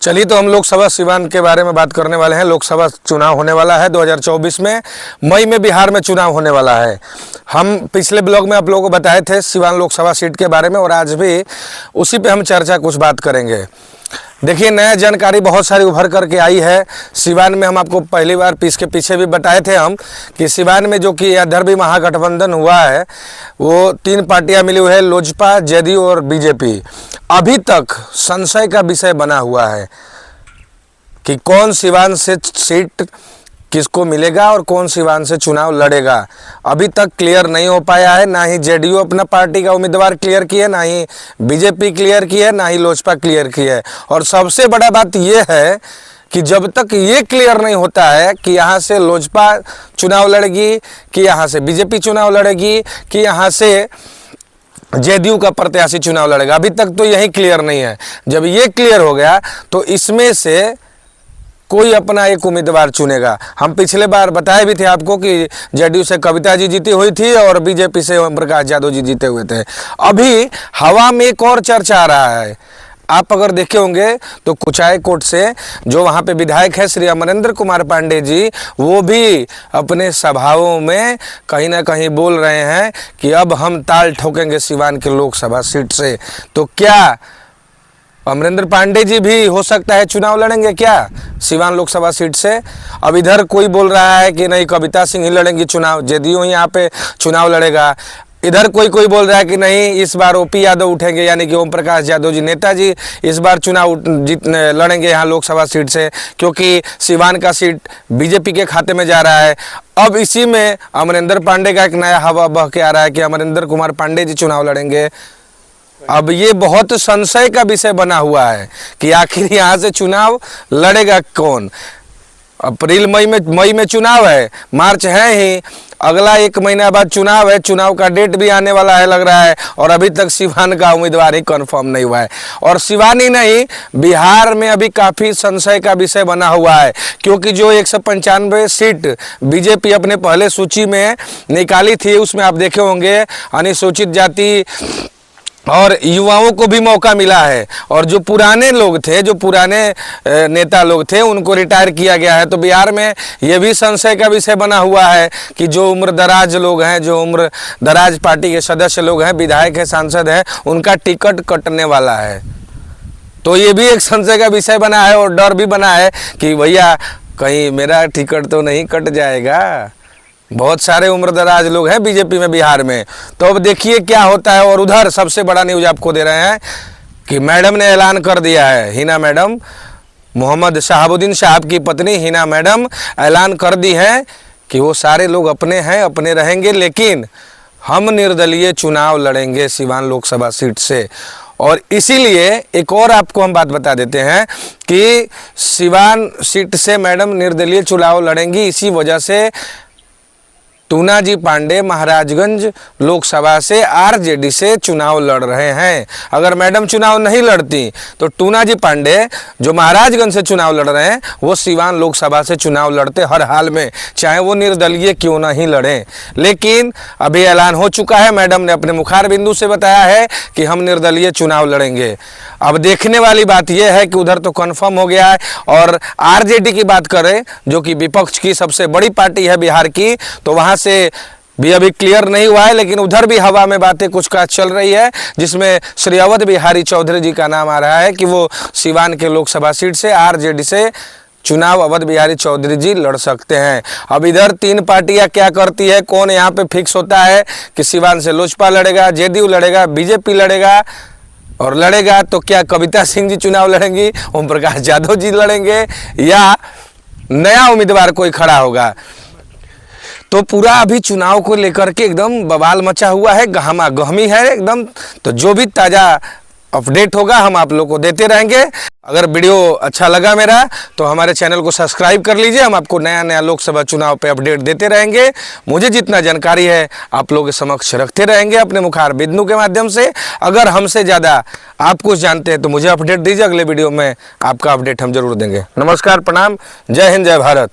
चलिए तो हम लोकसभा सिवान के बारे में बात करने वाले हैं। लोकसभा चुनाव होने वाला है 2024 में, मई में बिहार में चुनाव होने वाला है। हम पिछले ब्लॉग में आप लोगों को बताए थे सिवान लोकसभा सीट के बारे में और आज भी उसी पे हम चर्चा कुछ बात करेंगे। देखिए, नया जानकारी बहुत सारी उभर करके आई है सिवान में। हम आपको पहली बार इसके पीछे भी बताए थे हम कि सिवान में जो कि इधर भी महागठबंधन हुआ है, वो 3 पार्टियां मिली हुई है, लोजपा, जेडीयू और बीजेपी। अभी तक संशय का विषय बना हुआ है कि कौन सिवान से सीट किसको मिलेगा और कौन सिवान से चुनाव लड़ेगा। अभी तक क्लियर नहीं हो पाया है। ना ही जेडीयू अपना पार्टी का उम्मीदवार क्लियर की है, ना ही बीजेपी क्लियर की है, ना ही लोजपा क्लियर की है। और सबसे बड़ा बात यह है कि जब तक ये क्लियर नहीं होता है कि यहाँ से लोजपा चुनाव लड़ेगी, कि यहाँ से बीजेपी चुनाव लड़ेगी, कि यहाँ से जेडीयू का प्रत्याशी चुनाव लड़ेगा, अभी तक तो यही क्लियर नहीं है। जब ये क्लियर हो गया तो इसमें से कोई अपना एक उम्मीदवार चुनेगा। हम पिछले बार बताए भी थे आपको कि जेडीयू से कविता जी जीती हुई थी और बीजेपी से ओम प्रकाश यादव जी जीते हुए थे। अभी हवा में एक और चर्चा आ रहा है। आप अगर देखे होंगे तो कुचायकोट से जो वहाँ पे विधायक है श्री अमरेंद्र कुमार पांडे जी, वो भी अपने सभाओं में कहीं ना कहीं बोल रहे हैं कि अब हम ताल ठोकेंगे सिवान के लोकसभा सीट से। तो क्या अमरेंद्र पांडे जी भी हो सकता है चुनाव लड़ेंगे क्या सिवान लोकसभा सीट से? अब इधर कोई बोल रहा है कि नहीं, कविता सिंह ही लड़ेंगी चुनाव, जेडीयू यहाँ पे चुनाव लड़ेगा। इधर कोई बोल रहा है कि नहीं, इस बार ओपी यादव उठेंगे, यानी कि ओम प्रकाश यादव जी नेताजी इस बार चुनाव लड़ेंगे यहाँ लोकसभा सीट से, क्योंकि सिवान का सीट बीजेपी के खाते में जा रहा है। अब इसी में अमरेंद्र पांडे का एक नया हवा बह के आ रहा है कि अमरेंद्र कुमार पांडे जी चुनाव लड़ेंगे। अब ये बहुत संशय का विषय बना हुआ है कि आखिर यहाँ से चुनाव लड़ेगा कौन। अप्रैल मई में चुनाव है, मार्च है ही, अगला 1 महीना बाद चुनाव है। चुनाव का डेट भी आने वाला है लग रहा है, और अभी तक सिवान का उम्मीदवार ही कंफर्म नहीं हुआ है। और सिवान ही नहीं, बिहार में अभी काफ़ी संशय का विषय बना हुआ है, क्योंकि जो 195 सीट बीजेपी अपने पहले सूची में निकाली थी, उसमें आप देखे होंगे अनुसूचित जाति और युवाओं को भी मौका मिला है। और जो पुराने लोग थे, जो पुराने नेता लोग थे, उनको रिटायर किया गया है। तो बिहार में ये भी संशय का विषय बना हुआ है कि जो उम्र दराज लोग हैं, जो उम्र दराज पार्टी के सदस्य लोग हैं, विधायक है, सांसद हैं, उनका टिकट कटने वाला है। तो ये भी एक संशय का विषय बना है और डर भी बना है कि भैया कहीं मेरा टिकट तो नहीं कट जाएगा। बहुत सारे उम्रदराज लोग हैं बीजेपी में बिहार में। तो अब देखिए क्या होता है। और उधर सबसे बड़ा न्यूज़ आपको दे रहे हैं कि मैडम ने ऐलान कर दिया है, हिना मैडम, मोहम्मद शहाबुद्दीन साहब की पत्नी हिना मैडम ऐलान कर दी है कि वो सारे लोग अपने हैं, अपने रहेंगे, लेकिन हम निर्दलीय चुनाव लड़ेंगे सिवान लोकसभा सीट से। और इसीलिए एक और आपको हम बात बता देते हैं कि सिवान सीट से मैडम निर्दलीय चुनाव लड़ेंगी। इसी वजह से टूना जी पांडे महाराजगंज लोकसभा से आरजेडी से चुनाव लड़ रहे हैं। अगर मैडम चुनाव नहीं लड़ती तो टूना जी पांडे जो महाराजगंज से चुनाव लड़ रहे हैं, वो सिवान लोकसभा से चुनाव लड़ते हर हाल में, चाहे वो निर्दलीय क्यों ना ही लड़ें। लेकिन अभी ऐलान हो चुका है, मैडम ने अपने मुखार बिंदु से बताया है कि हम निर्दलीय चुनाव लड़ेंगे। अब देखने वाली बात यह है कि उधर तो कन्फर्म हो गया है। और आरजेडी की बात करें, जो कि विपक्ष की सबसे बड़ी पार्टी है बिहार की, तो वहाँ से भी अभी क्लियर नहीं हुआ है, लेकिन उधर भी हवा में बातें कुछ का चल रही है, जिसमें श्री अवध बिहारी चौधरी जी का नाम आ रहा है कि वो सिवान के लोकसभा सीट से आरजेडी से चुनाव अवध बिहारी चौधरी जी लड़ सकते हैं। अब इधर 3 पार्टियां क्या करती है, कौन यहाँ पे फिक्स होता है कि सिवान से लोजपा लड़ेगा, जेडीयू लड़ेगा, बीजेपी लड़ेगा, और लड़ेगा तो क्या कविता सिंह जी चुनाव लड़ेंगी, ओम प्रकाश यादव जी लड़ेंगे, या नया उम्मीदवार कोई खड़ा होगा। तो पूरा अभी चुनाव को लेकर के एकदम बवाल मचा हुआ है, गहमा गहमी है एकदम। तो जो भी ताज़ा अपडेट होगा हम आप लोग को देते रहेंगे। अगर वीडियो अच्छा लगा मेरा तो हमारे चैनल को सब्सक्राइब कर लीजिए। हम आपको नया लोकसभा चुनाव पे अपडेट देते रहेंगे। मुझे जितना जानकारी है आप लोगों के समक्ष रखते रहेंगे अपने मुखार बिंदु के माध्यम से। अगर हमसे ज़्यादा आप कुछ जानते हैं तो मुझे अपडेट दीजिए, अगले वीडियो में आपका अपडेट हम जरूर देंगे। नमस्कार, प्रणाम, जय हिंद, जय भारत।